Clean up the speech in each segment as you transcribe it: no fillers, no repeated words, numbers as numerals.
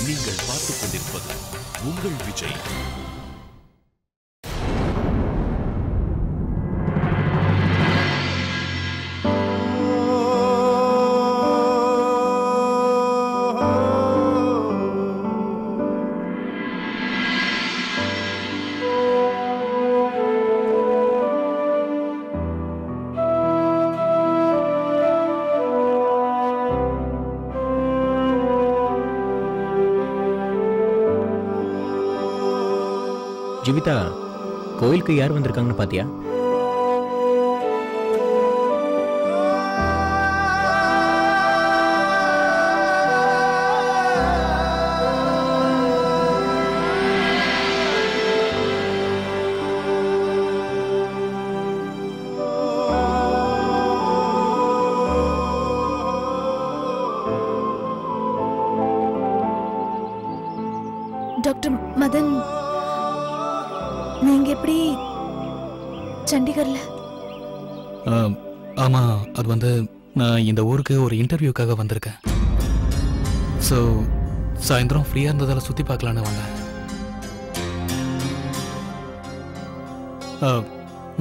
நீங்கள் பார்த்துக் கொண்டிருப்பது உங்கள் விஜய். ஜீவிதா, கோயிலுக்கு யார் வந்திருக்காங்கன்னு பாத்தியா? டாக்டர் மதன், நீங்க எப்படி சண்டிகர்ல? ஆமா, அது வந்து நான் இந்த ஊருக்கு ஒரு இன்டர்வியூக்காக வந்திருக்கேன். ஸோ சாயந்தரம் ஃப்ரீயாக இருந்ததால் சுற்றி பார்க்கலான்னு வந்தேன்.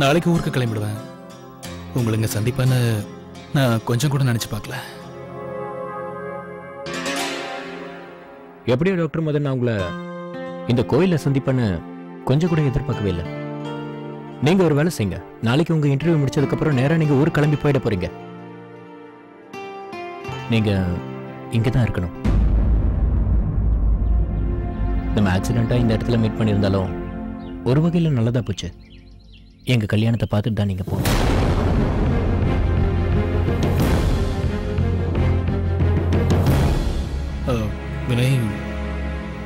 நாளைக்கு ஊருக்கு கிளம்பிடுவேன். உங்களை இங்கே சந்திப்பேன்னு நான் கொஞ்சம் கூட நினச்சி பார்க்கல. எப்படியோ டாக்டர் மதன், நான் உங்களை இந்த கோயிலில் சந்திப்பேன்னு கொஞ்சம் கூட எதிர்பார்க்கவே இல்லை. நீங்க ஒரு வேலை செய்யுங்க. நாளைக்கு உங்க இன்டர்வியூ முடிச்சதுக்கு அப்புறம் நேரா நீங்க ஊர் கிளம்பி போயிட போறீங்க. நீங்க இங்கதான் இருக்கணும். நம்ம ஆக்சிடென்ட்டா இந்த இடத்துல மீட் பண்ணியிருந்தாலும் ஒரு வகையில் நல்லதா போச்சு. எங்க கல்யாணத்தை பார்த்துட்டு தான் நீங்க போகணும். Vinay,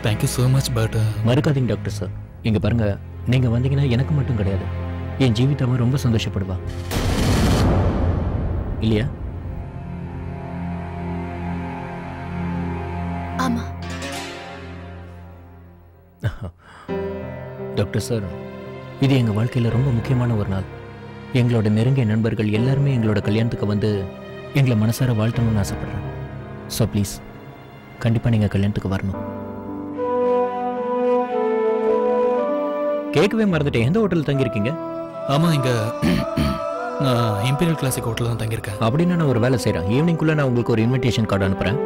thank you so much. But மறுக்காதீங்க டாக்டர் சார். இங்க பாருங்க, நீங்க வந்தீங்கன்னா எனக்கு மட்டும் கிடையாது, என் ஜீவிதாவும் ரொம்ப சந்தோஷப்படுவா. இல்லையா? ஆமா டாக்டர் சார், இது எங்க வாழ்க்கையில ரொம்ப முக்கியமான ஒரு நாள். எங்களோட நெருங்கிய நண்பர்கள் எல்லாருமே எங்களோட கல்யாணத்துக்கு வந்து எங்களை மனசார வாழ்த்தணும்னு ஆசைப்படுறேன். ஸோ ப்ளீஸ், கண்டிப்பா நீங்க கல்யாணத்துக்கு வரணும். கேட்கவே மறந்துட்டேன், எந்த ஹோட்டல் தங்கியிருக்கீங்க? ஆமாம், இங்கே நான் இம்பீரியல் கிளாசிக் ஹோட்டலில் தான் தங்கியிருக்கேன். அப்படின்னு நான் ஒரு வேலை செய்கிறேன். ஈவினிங்குள்ளே நான் உங்களுக்கு ஒரு இன்விடேஷன் கார்டு அனுப்புகிறேன்.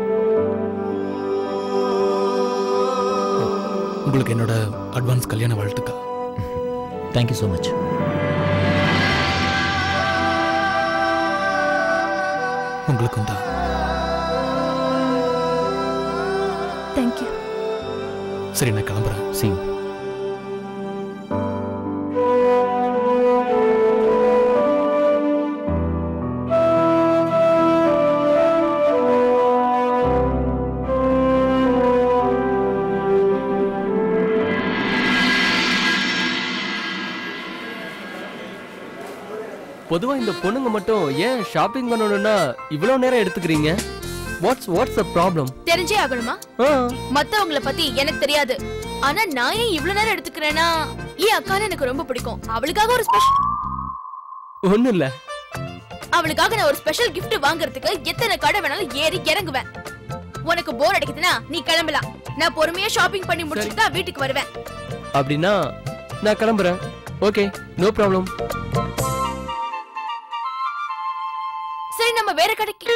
உங்களுக்கு என்னோட அட்வான்ஸ் கல்யாண வாழ்த்துக்கள். Thank you so much. உங்களுக்கும் தான். தேங்க்யூ. சரி, நான் கிளம்புறேன். See you. பொதுவா இந்த பொண்ணுங்க மட்டும் ஏன் ஷாப்பிங் பண்ணணும்னா இவ்வளவு நேரம் எடுத்துக்கிறீங்க? What's the problem? தெரிஞ்சே ஆகணுமா? மத்தவங்கள பத்தி எனக்கு தெரியாது. ஆனா நான் ஏன் இவ்வளவு நேரம் எடுத்துக்கிறேன்னா, என் அக்காவை எனக்கு ரொம்ப பிடிக்கும். அவளுக்காக ஒரு ஸ்பெஷல் ஒண்ணு இல்ல. அவளுக்காக நான் ஒரு ஸ்பெஷல் gift வாங்குறதுக்கு எத்தனை கடை வேணாலும் ஏறி இறங்குவேன். உனக்கு போர் அடிக்குதுன்னா நீ கிளம்பலாம். நான் பொறுமையா ஷாப்பிங் பண்ணி முடிச்சிட்டு தான் வீட்டுக்கு வருவேன். அப்படின்னா நான் கிளம்புறேன். Okay, no problem. சரி, நம்ம வேற கடைக்கு.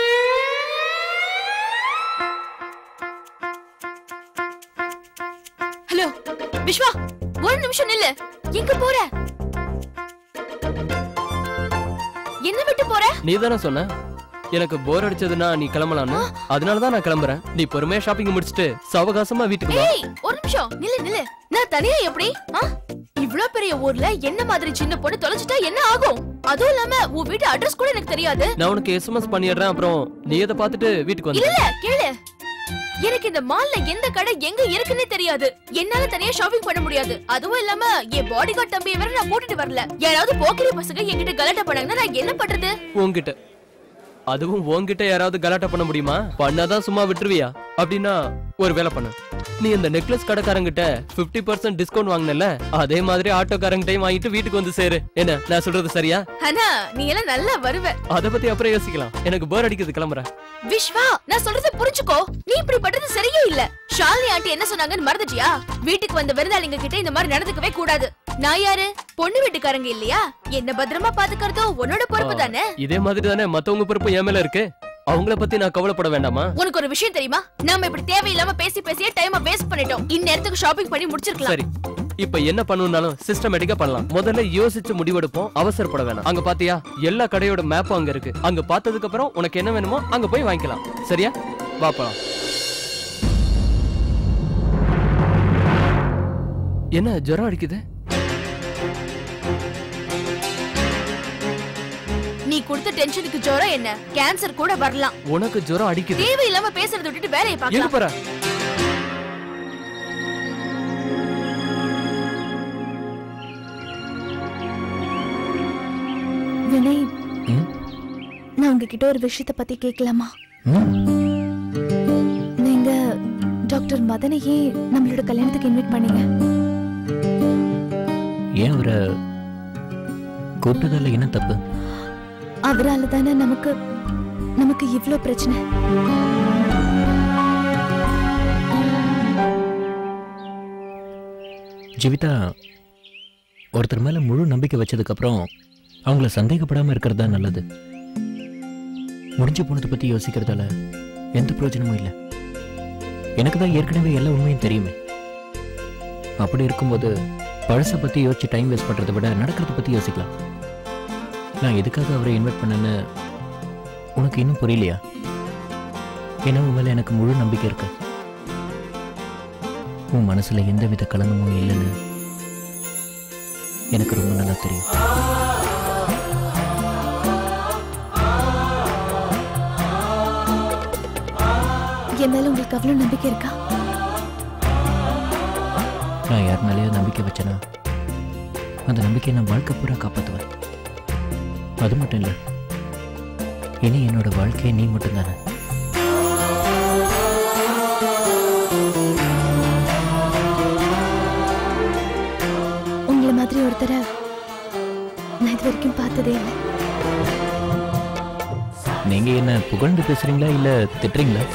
ஹலோ விஸ்வா, ஒரு நிமிஷம் நில்லு. எங்க போற? என்ன விட்டு போற? நீ தானே சொன்ன எனக்கு போர் அடிச்சதுன்னா நீ கிளம்பலாம்னு. அதனாலதான் நான் கிளம்புறேன். நீ பொறுமையா ஷாப்பிங் முடிச்சிட்டு சாவகாசமா வீட்டுக்கு வா. ஏய், ஒரு நிமிஷம் நில்லு. நான் தனியா எப்படி? இவ்ளோ பெரிய ஊர்ல என்ன மாதிரி சின்ன பொண்ணு தொலைச்சிட்டா என்ன ஆகும்? அதுவும் இல்லாம உன் வீட்டு அட்ரஸ் கூட எனக்கு தெரியாது. நான் உனக்கு எஸ்எம்எஸ் பண்ணிடுறேன். அப்புறம் நீ அதை பார்த்துட்டு வீட்டுக்கு வந்து. இல்ல கேளு, எனக்கு இந்த மால்ல எந்த கடை எங்க இருக்குன்னே தெரியாது. என்னால தனியா ஷாப்பிங் பண்ண முடியாது. அதுவும் இல்லாம என் பாடி கார்டு தம்பியை வேற நான் கூட்டிட்டு வரல. யாராவது போக்கிரி பசங்க என்கிட்ட கலாட்டா பண்ணாங்கன்னா நான் என்ன பண்றது? உன்கிட்ட, அதுவும் உன்கிட்ட யாராவது கலாட்டா பண்ண முடியுமா? பண்ணாதான் சும்மா விட்டுருவியா? அப்படின்னா ஒரு வேலை பண்ணு. நீ இந்த நெக்லஸ் கடைக்காரங்கிட்ட 50% டிஸ்கவுண்ட் வாங்கினல, அதே மாதிரி ஆட்டோக்காரங்கிட்டையும் வாங்கிட்டு வீட்டுக்கு வந்து சேரு. என்ன நான் சொல்றது சரியா? ஆனா நீ எல்லாம் நல்லா வருவ. அத பத்தி அப்புறம் யோசிக்கலாம். எனக்கு போர் அடிக்குது, கிளம்புறேன். விஸ்வா, நான் சொல்றது புரிஞ்சுக்கோ. நீ இப்படி பண்றது சரியே இல்ல. ஷாலினி ஆண்டி என்ன சொன்னாங்கன்னு மறந்துட்டியா? வீட்டுக்கு வந்த விருந்தாளிங்க கிட்ட இந்த மாதிரி நடந்துக்கவே கூடாது. நான் யாரு? பொண்ணு வீட்டுக்காரங்க இல்லையா? என்ன பத்திரமா பாத்துக்கிறதோ உன்னோட பொறுப்பு தானே. இதே மாதிரி தானே மத்தவங்க பொறுப்பு என் மேல இருக்கு. அவங்கள பத்தி நான் கவலைப்பட வேண்டாமா? உனக்கு ஒரு விஷயம் தெரியுமா? நாம இப்படி தேவையில்லாம பேசியே டைம் வேஸ்ட் பண்ணிட்டோம். இந்நேரத்துக்கு ஷாப்பிங் பண்ணி முடிச்சிருக்கலாம். சரி, இப்ப என்ன பண்ணணும்னாலும் சிஸ்டமேட்டிக்கா பண்ணலாம். முதல்ல யோசிச்சு முடிவெடுப்போம், அவசரப்பட வேணாம். அங்க பாத்தியா, எல்லா கடையோட மேப்பும் அங்க இருக்கு. அங்க பார்த்ததுக்கு அப்புறம் உனக்கு என்ன வேணுமோ அங்க போய் வாங்கிக்கலாம். சரியா? வா போலாம். என்ன ஜுரம் அடிக்குது? நீ கொடுத்த டென்ஷனுக்கு ஜுரம் என்ன? கேன்சர் கூட வரலாம். உனக்கு ஜுரம் அடிக்குது. தேவையில்லாம பேசுறத விட்டுட்டு வேலையை எங்க பார்க்கலாம். போற? வினய், நான் உங்ககிட்ட ஒரு விஷயத்தை பத்தி கேட்கலாமா? நீங்க டாக்டர் மதனையே நம்மளோட கல்யாணத்துக்கு இன்வைட் பண்ணீங்க. ஏன் அவரை கூப்பிட்டதால என்ன தப்பு? அவரால தானே நமக்கு இவ்ளோ பிரச்சனை. ஜீவிதா, ஒருத்தர் மேல முழு நம்பிக்கை வச்சதுக்கு அப்புறம் அவங்கள சந்தேகப்படாம இருக்கிறது தான் நல்லது. முடிஞ்சு போனதை பத்தி யோசிக்கிறதால எந்த பிரயோஜனமும் இல்லை. எனக்கு தான் ஏற்கனவே எல்லா உண்மையும் தெரியுமே. அப்படி இருக்கும்போது பழசை பத்தி யோசிச்சு டைம் வேஸ்ட் பண்றதை விட நடக்கிறத பத்தி யோசிக்கலாம். நான் எதுக்காக அவரை இன்வைட் பண்ணேன்னு உனக்கு இன்னும் புரியலையா? ஏன்னா உன் மேல எனக்கு முழு நம்பிக்கை இருக்கு. உன் மனசுல எந்தவித கலங்கமும் இல்லைன்னு எனக்கு ரொம்ப நல்லா தெரியும். என் மேல உங்களுக்கு அவ்வளவு நம்பிக்கை இருக்கா? நான் யார் மேலேயோ நம்பிக்கை வச்சேனா அந்த நம்பிக்கையை நான் வாழ்க்கை பூரா காப்பாற்றுவேன். அது மட்டும் இல்லை, இனி என்னோட வாழ்க்கையை நீ மட்டும்தானே. உங்களை மாதிரி ஒருத்தரை நான் இது வரைக்கும் பார்த்ததே இல்லை. நீங்க என்ன புகழ்ந்து பேசுறீங்களா இல்ல திட்டுறீங்களா?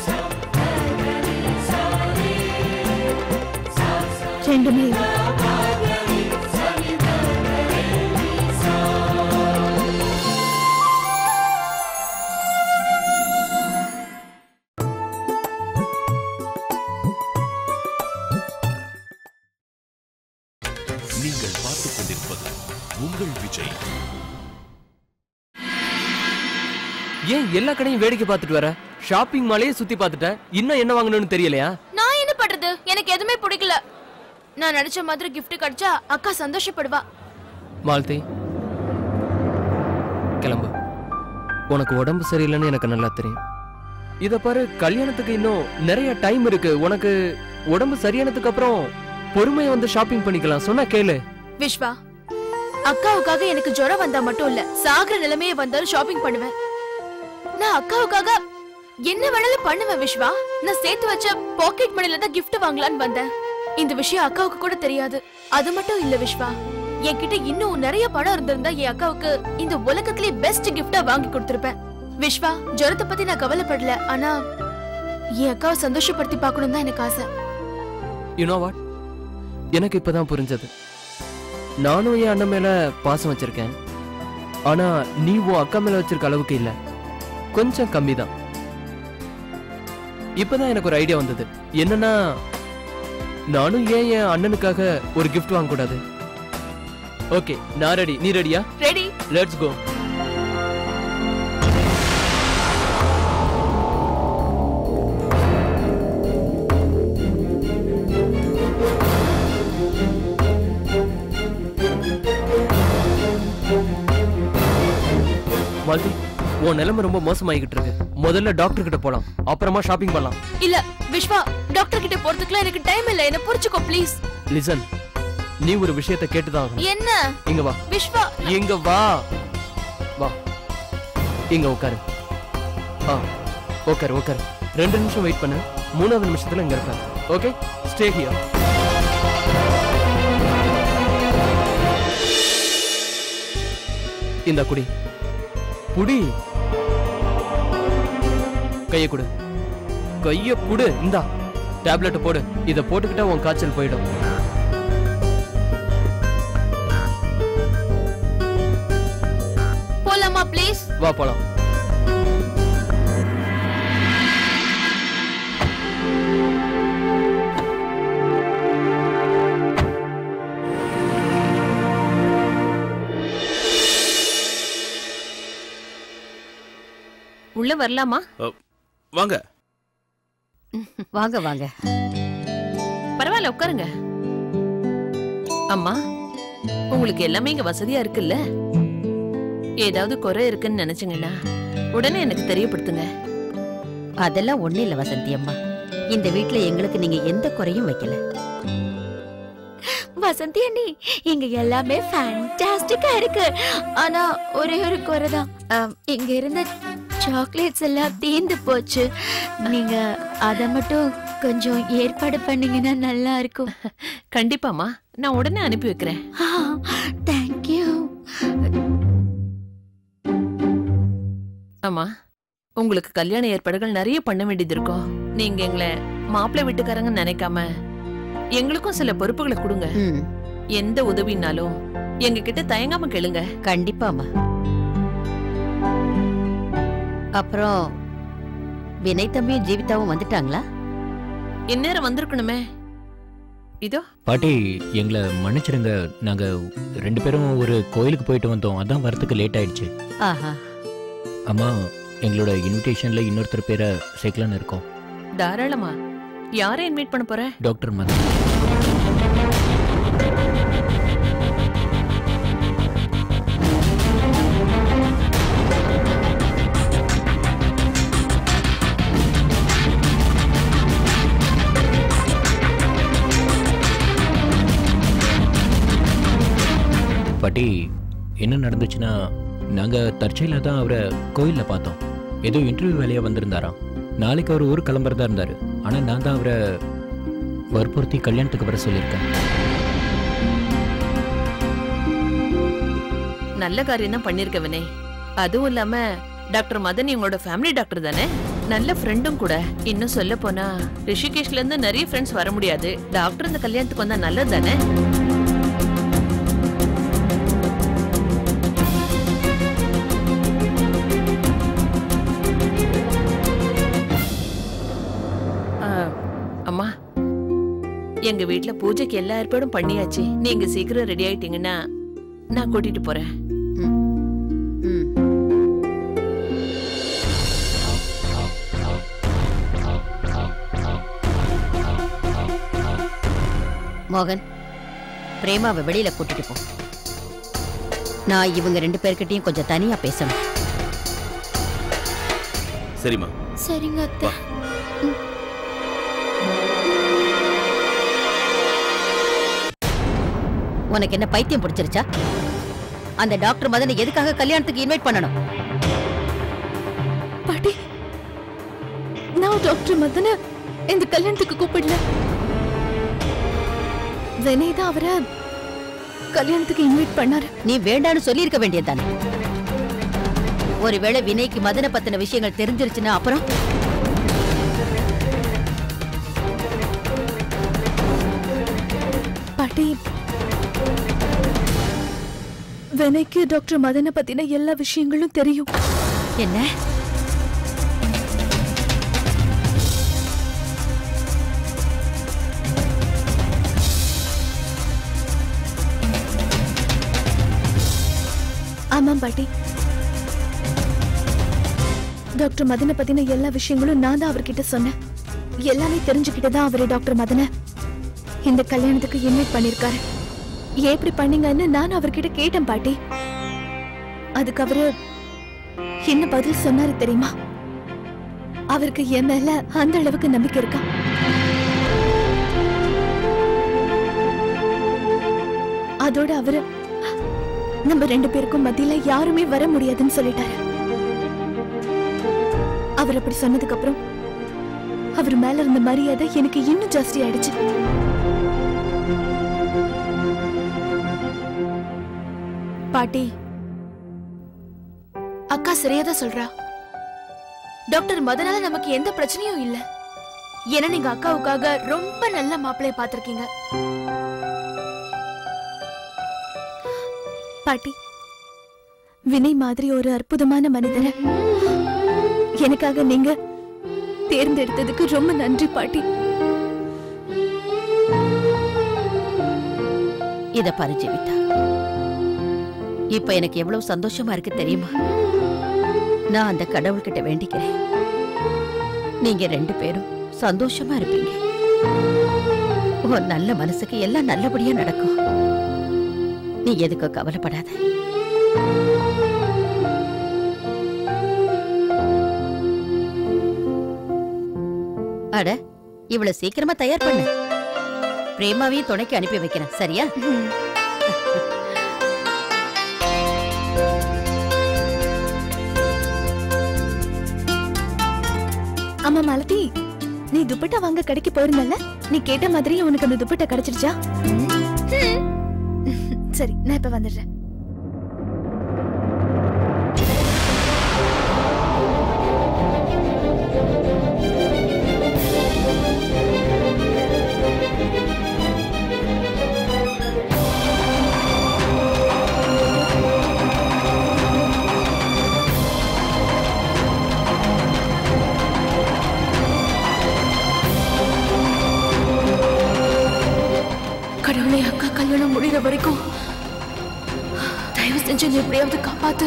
ரெண்டுமே இல்லை. நீங்கள் பார்த்துக் கொண்டிருப்பது உங்கள் விஜய். ஏன் எல்லா கடையும் வேடிக்கை பார்த்துட்டு வர? ஷாப்பிங் மாலையே சுத்தி பார்த்துட்ட, இன்னும் என்ன வாங்கணும்னு தெரியலையா? நான் என்ன பண்றது? எனக்கு எதுவுமே பிடிக்கல. நான் நடிச்ச மாதிரி gift கிடைச்சா அக்கா சந்தோஷப்படுவா. மாலதி, கிளம்பு. உனக்கு உடம்பு சரியில்லைன்னு எனக்கு நல்லா தெரியும். இத பாரு, கல்யாணத்துக்கு இன்னும் நிறைய டைம் இருக்கு. உனக்கு உடம்பு சரியானதுக்கு அப்புறம் பொறுமையா வந்து ஷாப்பிங் பண்ணிக்கலாம். சொன்னா கேளு. விஸ்வா, அக்காவுக்காக எனக்கு ஜுரம் வந்தா மட்டும் இல்ல, சாகுற நிலைமையே வந்தாலும் ஷாப்பிங் பண்ணுவேன். நான் அக்காவுக்காக என்ன வேணாலும் பண்ணுவேன் விஸ்வா. நான் சேர்த்து வச்ச பாக்கெட் மணில தான் gift வாங்கலான்னு வந்தேன். இந்த விஷயம் அக்காவுக்கு கூட தெரியாது. அது மட்டும் இல்ல விஸ்வா, என்கிட்ட இன்னும் நிறைய பணம் இருந்திருந்தா என் அக்காவுக்கு இந்த உலகத்திலே பெஸ்ட் கிஃப்டா வாங்கி கொடுத்திருப்பேன். விஸ்வா, ஜுரத்தை பத்தி நான் கவலைப்படல. ஆனா என் அக்காவை சந்தோஷப்படுத்தி பார்க்கணும் தான் எனக்கு ஆசை. யூ நோ வாட், எனக்கு இப்பதான் புரிஞ்சது. நானும் என் அண்ணன் மேல பாசம் வச்சிருக்கேன். ஆனா நீ உன் அக்கா மேல வச்சிருக்க அளவுக்கு இல்ல, கொஞ்சம் கம்மி தான். இப்பதான் எனக்கு ஒரு ஐடியா வந்தது. என்னன்னா, நானும் ஏன் என் அண்ணனுக்காக ஒரு gift வாங்க கூடாது? ஓகே, நான் ரெடி. நீ ரெடியா? ரெடி. Let's go. மாலதி, உன் நிலைமை ரொம்ப மோசமாகிட்டு இருக்கு. முதல்ல டாக்டர் கிட்ட போலாம், அப்புறமா ஷாப்பிங் பண்ணலாம். இல்ல விஸ்வா, டாக்டர் கிட்ட போறதுக்குலாம் எனக்கு டைம் இல்ல. என்ன புரிஞ்சுக்கோ ப்ளீஸ். லிசன், நீ ஒரு விஷயத்தை கேட்டுதான். என்ன? இங்க வா. விஸ்வா, இங்க வா. வா, இங்க உட்காரு. உட்காரு உட்காரு. 2 நிமிஷம் வெயிட் பண்ணு. 3வது நிமிஷத்துல இங்க இருப்பேன். Okay, stay here. இந்த குடி புடி. கைய குடு, கைய குடு. இந்தா டேப்லெட் போடு. இத போட்டுக்கிட்டா உன் காய்ச்சல் போயிடும். போலாமா ப்ளீஸ்? வா போலாம். உள்ள வரலாமா? வாங்க வாங்க வாங்க. பரவாயில்ல, உட்காருங்க. அம்மா, உங்களுக்கு எல்லாமே இங்க வசதியா இருக்குல்ல? ஏதாவது குறை இருக்குன்னு நினைச்சீங்கன்னா உடனே எனக்கு தெரியப்படுத்துங்க. அதெல்லாம் ஒண்ணு இல்ல வசந்தி அம்மா. இந்த வீட்ல எங்களுக்கு நீங்க எந்த குறையும் வைக்கல. வசந்தி அண்ணி, இங்க எல்லாமே ஃபேண்டாஸ்டிக்கா இருக்கு. ஆனா ஒரே ஒரு குறைதான். இங்க இருந்த சாக்லேட்ஸ் எல்லாம் தீந்து போச்சு. நீங்க அத மட்டும் கொஞ்சம் ஏற்பாடு பண்ணீங்கன்னா நல்லா இருக்கும். கண்டிப்பாமா, நான் உடனே அனுப்பி வைக்கிறேன். தேங்க்யூ. ஆமா, உங்களுக்கு கல்யாண ஏற்பாடுகள் நிறைய பண்ண வேண்டியது இருக்கும். நீங்க எங்களை மாப்பிள்ளை வீட்டுக்காரங்க நினைக்காம எங்களுக்கும் சில பொறுப்புகளை கொடுங்க. எந்த உதவினாலும் எங்க கிட்ட தயங்காம கேளுங்க. கண்டிப்பாமா. அப்புறம் வினய் தம்பியும் ஜீவிதாவும் வந்துட்டாங்களா? இந்நேரம் வந்திருக்கணுமே. இதோ. பாட்டி, எங்களை மன்னிச்சிடுங்க. நாங்க 2 பேரும் ஒரு கோயிலுக்கு போயிட்டு வந்தோம். அதான் வரத்துக்கு லேட் ஆயிடுச்சு. ஆஹா. அம்மா, எங்களோட இன்விடேஷன்ல இன்னொருத்தர் பேரை சேர்க்கலான்னு இருக்கோம். தாராளமா. யாரை இன்வைட் பண்ண போற? டாக்டர் மதன். பாட்டி, என்ன நடந்துச்சுன்னா, நாங்க தற்செயலா தான் அவரை கோயில்ல பார்த்தோம். ஏதோ இன்டர்வியூ வேலையா வந்திருந்தாராம். நாளைக்கு அவர் ஊர் கிளம்புறதா இருந்தாரு. ஆனா நான் தான் அவரை வற்புறுத்தி கல்யாணத்துக்கு வர சொல்லியிருக்கேன். நல்ல காரியம் தான் பண்ணிருக்க வினய். அதுவும் இல்லாம டாக்டர் மதன் உங்களோட ஃபேமிலி டாக்டர் தானே, நல்ல ஃப்ரெண்டும் கூட. இன்னும் சொல்ல போனா ரிஷிகேஷ்ல இருந்து நிறைய ஃப்ரெண்ட்ஸ் வர முடியாது. டாக்டர் இந்த கல்யாணத்துக்கு வந்தா நல்லது தானே. அம்மா, எங்க வீட்ல பூஜைக்கு எல்லா ஏற்பாடும் பண்ணியாச்சு. நீங்க சீக்கிரம் ரெடி ஆயிட்டீங்கன்னா நான் கூட்டிட்டு போறேன். மோகன், பிரேமாவை வெளியில கூட்டிட்டு போ. நான் இவங்க 2 பேர்கிட்டயும் கொஞ்சம் தனியா பேசணும். சரிம்மா. சரிங்க அத்தை. உனக்கு என்ன பைத்தியம் பிடிச்சிருச்சா? அந்த டாக்டர் மதனை எதுக்காக கல்யாணத்துக்கு இன்வைட் பண்ணணும்? பாட்டி, நான் டாக்டர் மதனை இந்த கல்யாணத்துக்கு கூப்பிடல. வினய் தான் அவரை கல்யாணத்துக்கு இன்வைட் பண்ணாரு. நீ வேண்டான்னு சொல்லி இருக்க வேண்டியதுதானே. ஒருவேளை வினய்க்கு மதனை பத்தின விஷயங்கள் தெரிஞ்சிருச்சுன்னா அப்புறம்? பாட்டி, வினய்க்கு டாக்டர் மதனை பத்தின எல்லா விஷயங்களும் தெரியும். என்ன? ஆமாம் பாட்டி, டாக்டர் மதனை பத்தின எல்லா விஷயங்களும் நான் தான் அவர்கிட்ட சொன்னேன். எல்லாமே தெரிஞ்சுக்கிட்டுதான் அவரு டாக்டர் மதனை இந்த கல்யாணத்துக்கு இன்வைட் பண்ணிருக்காரு. எப்படி பண்ணீங்கன்னு நான் அவர்கிட்ட கேட்டேன் பாட்டி. அதுக்கு அவரு என்ன பதில் சொன்னாரு தெரியுமா? அவருக்கு என் மேல அந்த அளவுக்கு நம்பிக்கை இருக்கா? அதோட அவரு நம்ம 2 பேருக்கும் மத்தியில யாருமே வர முடியாதுன்னு சொல்லிட்டாரு. அவர் அப்படி சொன்னதுக்கு அப்புறம் அவர் மேல இருந்த மரியாதை எனக்கு இன்னும் ஜாஸ்தி ஆயிடுச்சு. பாட்டி, அக்கா சரியாதான் சொல்றா. டாக்டர் மதனால நமக்கு எந்த பிரச்சனையும் இல்ல. ஏன்னா நீங்க அக்காவுக்காக ரொம்ப நல்ல மாப்பிள்ளைய பாத்திருக்கீங்க. பாட்டி, வினய் மாதிரி ஒரு அற்புதமான மனிதரை எனக்காக நீங்க தேர்ந்தெடுத்ததுக்கு ரொம்ப நன்றி பாட்டி. இத பாரு ஜீவிதா, இப்ப எனக்கு எவ்வளவு சந்தோஷமா இருக்கு தெரியுமா? நான் அந்த கடவுள்கிட்ட வேண்டிக்கிறேன், நீங்க 2 பேரும் சந்தோஷமா இருப்பீங்க. உன் நல்ல மனசுக்கு எல்லாம் நல்லபடியா நடக்கும். நீ எதுக்கு கவலைப்படாத. அட, இவ்வளவு சீக்கிரமா தயார் பண்ணு. பிரேமாவையும் துணைக்கு அனுப்பி வைக்கிறேன், சரியா? அம்மா மாலதி, நீ துப்பட்டா வாங்க கடைக்கு போயிருந்தல, நீ கேட்ட மாதிரி உனக்கு அந்த துப்பட்டா கிடைச்சிருச்சா? சரி, நான் இப்ப வந்துடுறேன். கடவுளே, அக்கா கல்யாணம் முடிகிற வரைக்கும் தயவு செஞ்சு நீ எப்படியாவது காப்பாத்து.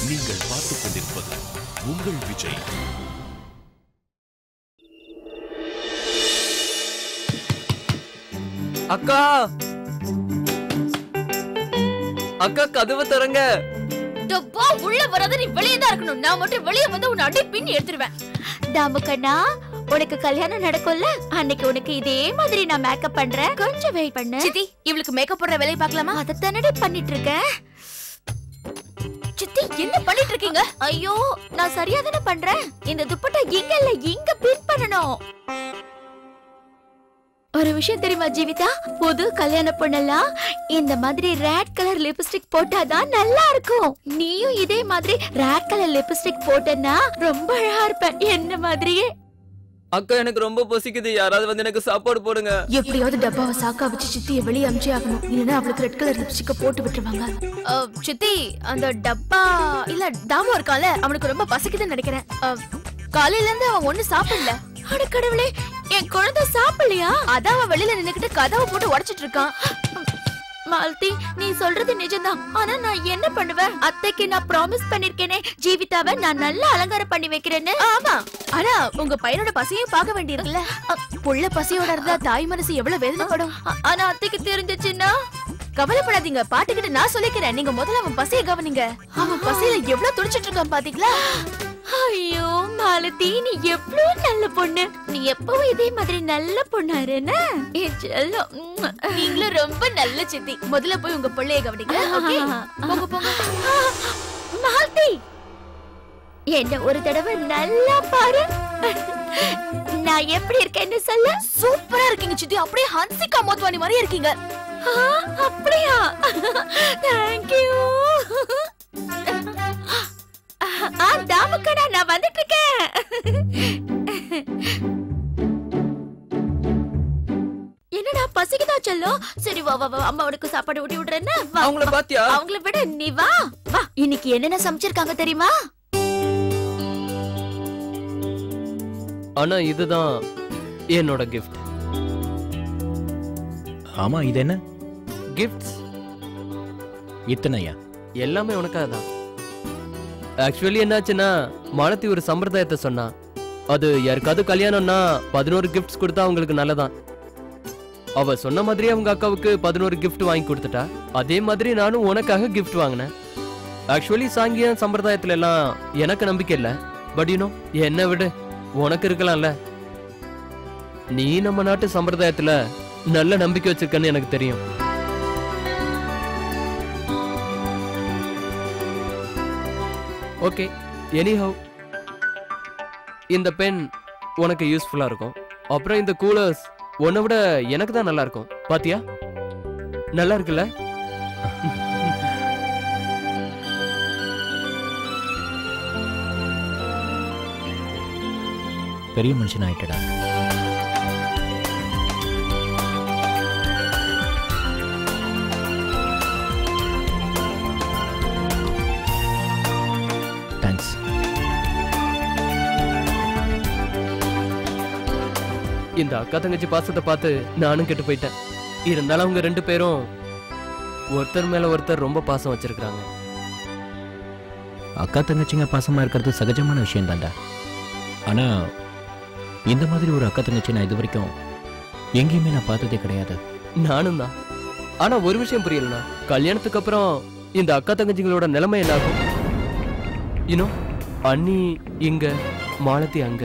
நீங்கள் பார்த்துக் கொண்டிருப்பது உங்கள் விஜய். அக்கா, அக்கா கதவை தரங்க. டப்பா உள்ள வராத, நீ வெளியே தான் இருக்கணும். நான் மட்டும் வெளியே வந்து உன்னை அடி பின்னி எடுத்துருவேன். தாமுக்கண்ணா, உனக்கு கல்யாணம் நடக்கும்ல, அன்னைக்கு உனக்கு இதே மாதிரி நான் மேக்கப் பண்றேன், கொஞ்சம் வெயிட் பண்ணு. சித்தி, இவளுக்கு மேக்கப் போடுற வேலையை பார்க்கலாமா? அதத்தானே பண்ணிட்டு இருக்கேன். சித்தி, என்ன பண்ணிட்டு இருக்கீங்க? ஐயோ, நான் சரியா தானே பண்றேன். இந்த துப்பட்டா இங்க இல்ல, இங்க பின் பண்ணணும். ஒரு விஷயம் தெரியுமா ஜீவிதா, புது கல்யாண பொண்ணெல்லாம் இந்த மாதிரி ரெட் கலர் லிப்ஸ்டிக் போட்டாதான் நல்லா இருக்கும். நீயும் இதே மாதிரி ரெட் கலர் லிப்ஸ்டிக் போட்டனா ரொம்ப அழகா இருப்ப, என்ன மாதிரியே. அக்கா, எனக்கு ரொம்ப பசிக்குது, யாராவது வந்து எனக்கு சாப்பாடு போடுங்க. எப்படியாவது டப்பாவை சாக்கா வச்சு சித்தியை வெளியே அமிச்சே ஆகணும், இல்லைன்னா அவளுக்கு ரெட் கலர் லிப்ஸ்டிக்க போட்டு விட்டுருவாங்க. சித்தி, அந்த டப்பா இல்ல தாமு இருக்கான்ல, அவனுக்கு ரொம்ப பசிக்குதுன்னு நினைக்கிறேன். காலையில இருந்து அவன் ஒண்ணு சாப்பிடல. அட கடவுளே, என் குழந்தை சாப்பிடலையா? அதான் அவன் வெளியில நின்னுக்கிட்டு கதவை போட்டு உடைச்சிட்டு இருக்கான். மாலதி, நீ சொல்றது நிஜம்தான். ஆனா நான் என்ன பண்ணுவேன்? அத்தைக்கு நான் ப்ராமிஸ் பண்ணிருக்கேனே, ஜீவிதாவை நான் நல்லா அலங்காரம் பண்ணி வைக்கிறேன்னு. ஆமா, ஆனா உங்க பையனோட பசியும் பார்க்க வேண்டியிருக்குல்ல. புள்ள பசியோட இருந்தா தாய் மனசு எவ்வளவு வேதனைப்படும். ஆனா அத்தைக்கு தெரிஞ்சிச்சுன்னா? கவலைப்படாதீங்க, பாட்டுக்கிட்ட நான் சொல்லிக்கிறேன். நீங்க முதல்ல அவன் பசியை கவனிங்க. அவன் பசியில எவ்வளவு துடிச்சிட்டு இருக்கான் பாத்தீங்களா? ஐயோ மாலதி, நீ எவ்வளவு நல்ல பொண்ணு. நீ எப்பவும் இதே மாதிரி நல்ல பொண்ணா இருன. நீங்களும் ரொம்ப நல்ல சித்தி. முதல்ல போய் உங்க பிள்ளைய கவனிங்க. ஓகே, போங்க போங்க. மாலதி, என்ன ஒரு தடவை நல்லா பாரு. நான் எப்படி இருக்கேன்னு சொல்ல. சூப்பரா இருக்கீங்க சித்தி, அப்படியே ஹன்சிகா மோத்வானி மாதிரி இருக்கீங்க. அப்படியா? தேங்க்யூ. தாமக்கடா, நான் வந்துட்டு இருக்கேன். என்னடா பசிக்குதா செல்லம்? சரி வா வா வா, அம்மா உனக்கு சாப்பாடு ஊட்டி விடுறேன்னு. அவங்கள பாத்தியா? அவங்கள விட நீ வா வா. இன்னைக்கு என்னென்ன சமைச்சிருக்காங்க தெரியுமா? ஆனா இதுதான் என்னோட கிஃப்ட். ஆமா, இது என்ன கிஃப்ட்ஸ் இத்தனையா? எல்லாமே உனக்காக தான். ஆக்சுவலி என்னாச்சுன்னா, மாலதி ஒரு சம்பிரதாயத்தை சொன்னா. அது யாருக்காவது கல்யாணம்னா 11 கிஃப்ட்ஸ் கொடுத்தா அவங்களுக்கு நல்லதான். அவ சொன்ன மாதிரியே அவங்க அக்காவுக்கு 11 கிஃப்ட் வாங்கி கொடுத்துட்டா. அதே மாதிரி நானும் உனக்காக கிஃப்ட் வாங்கினேன். ஆக்சுவலி சாங்கிய சம்பிரதாயத்துல எல்லாம் எனக்கு நம்பிக்கை இல்லை. பட் யூனோ, என்ன விடு, உனக்கு இருக்கலாம்ல. நீ நம்ம நாட்டு சம்பிரதாயத்துல நல்ல நம்பிக்கை வச்சிருக்கன்னு எனக்கு தெரியும். ஓகே, எனிஹவ் இந்த பென் உனக்கு யூஸ்ஃபுல்லா இருக்கும். அப்புறம் இந்த கூலர்ஸ் உன்னை விட எனக்கு தான் நல்லா இருக்கும். பாத்தியா, நல்லா இருக்குல்ல? பெரிய மனுஷன் ஆயிட்டடா. தேங்க்ஸ். இந்த அக்கா தங்கச்சி பாசத்தை பார்த்து நானும் கெட்டு போயிட்டேன். இருந்தாலும் அவங்க 2 பேரும் ஒருத்தர் மேல ஒருத்தர் ரொம்ப பாசம் வச்சிருக்காங்க. அக்கா தங்கச்சிங்க பாசமா இருக்கிறது சகஜமான விஷயம் தான்டா. ஆனா இந்த மாதிரி ஒரு அக்கா தங்கச்சி நான் இது வரைக்கும் எங்கேயுமே நான் பார்த்ததே கிடையாது. நானும் தான். ஆனா ஒரு விஷயம் புரியலண்ணா, கல்யாணத்துக்கு அப்புறம் இந்த அக்கா தங்கச்சிங்களோட நிலைமை என்ன ஆகும்? இன்னும் அண்ணி இங்க, மாலத்தி அங்க.